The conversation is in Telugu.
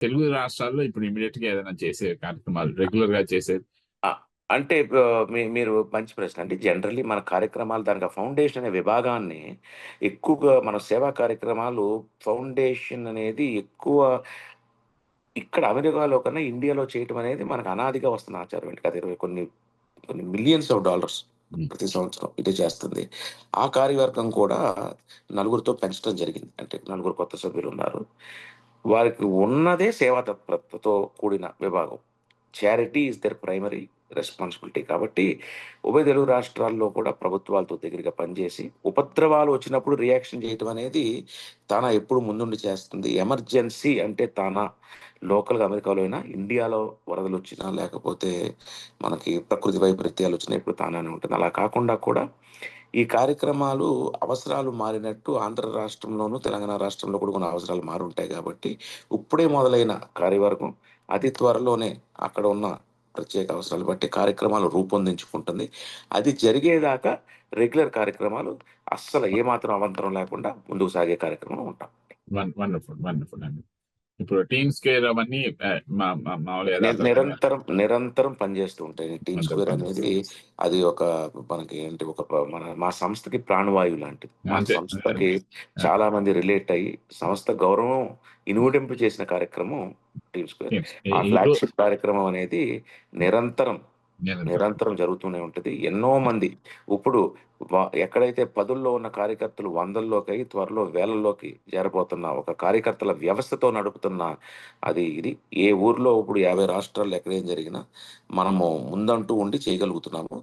తెలుగు రాష్ట్రాల్లో ఇప్పుడు ఇమ్మీడియేట్‌గా ఏదైనా చేసే కార్యక్రమాలు రెగ్యులర్‌గా చేసేది? ఆ! అంటే మీరు మంచి ప్రశ్న. అంటే జనరల్లీ మన కార్యక్రమాలు దానికి ఆ ఫౌండేషన్ అనే విభాగాన్ని ఎక్కువగా మన సేవా కార్యక్రమాలు ఫౌండేషన్ అనేది ఎక్కువ ఇక్కడ అమెరికాలో కన్నా ఇండియాలో చేయటం అనేది మనకు అనాదిగా వస్తున్న ఆచారం అండి. గత 20 కొన్ని మిలియన్స్ ఆఫ్ డాలర్స్ హ్మ్. ప్రతి సంవత్సరం ఇదే చేస్తుంది. ఆ కార్యవర్గం కూడా నలుగురితో పెంచడం జరిగింది. అంటే నలుగురు కొత్త సభ్యులున్నారు. వారికి ఉన్నదే సేవా తత్పరతతో కూడిన విభాగం. Charity is their primary responsibility. కాబట్టి ఉభయ తెలుగు రాష్ట్రాల్లో కూడా ప్రభుత్వాలతో దగ్గరగా పనిచేసి, ఉపద్రవాలు వచ్చినప్పుడు రియాక్షన్ చేయటం అనేది తానా ఎప్పుడు ముందుండి చేస్తుంది. ఎమర్జెన్సీ అంటే తానా లోకల్‌గా అమెరికాలో అయినా, ఇండియాలో వరదలొచ్చినా, లేకపోతే మనకి ప్రకృతి వైపరీత్యాలొచ్చినా ఎప్పుడు తానానే ఉంటుంది. అలా కాకుండా కూడా ఈ కార్యక్రమాలు అవసరాలు మారినట్టు ఆంధ్ర రాష్ట్రంలోను, తెలంగాణ రాష్ట్రంలో కూడా కొన్ని అవసరాలు మారుంటాయి గాబట్టి, ఇప్పుడే మొదలైన కార్యవర్గం అతి త్వరలోనే అక్కడ ఉన్న ప్రత్యేక అవసరాలు బట్టి కార్యక్రమాలు రూపొందించుకుంటుంది. అది జరిగేదాకా రెగ్యులర్ కార్యక్రమాలు అస్సలు ఏమాత్రం అవాంతరం లేకుండా ముందుకు సాగే కార్యక్రమం ఉంటాం. వండర్‌ఫుల్. వండర్‌ఫుల్ అండి. ఇప్పుడు టీమ్ స్క్వేర్ అవన్నీ మామూలుగా యథాతథంగా నిరంతరం పనిచేస్తూ ఉంటాయి. టీమ్ అందరూ స్క్వేర్ అనేది పనిచేస్తారు. అది ఒక మనకి ఏంటి ఒక మా సంస్థకి ప్రాణవాయువు లాంటిది. మా అంతే. సంస్థకి ఆ! చాలా మంది రిలేట్ అయ్యి సంస్థ గౌరవం ఇనుమడింపు చేసిన కార్యక్రమం టీమ్ స్క్వేర్. టీమ్స్. ఆ ఇటు ఫ్లాగ్‌షిప్ కార్యక్రమం అనేది నిరంతరం నిరంతరం. నిరంతరం జరుగుతూనే ఉంటది. ఎన్నో మంది ఇప్పుడు ఎక్కడైతే పదుల్లో ఉన్న కార్యకర్తలు వందల్లోకి త్వరలో వేలల్లోకి చేరబోతున్న ఒక కార్యకర్తల వ్యవస్థతో నడుపుతున్న అది ఇది. ఏ ఊర్లో ఇప్పుడు 50 రాష్ట్రాల్లో ఎక్కడ ఏం జరిగినా మనము ముందంటూ ఉండి చేయగలుగుతున్నాము.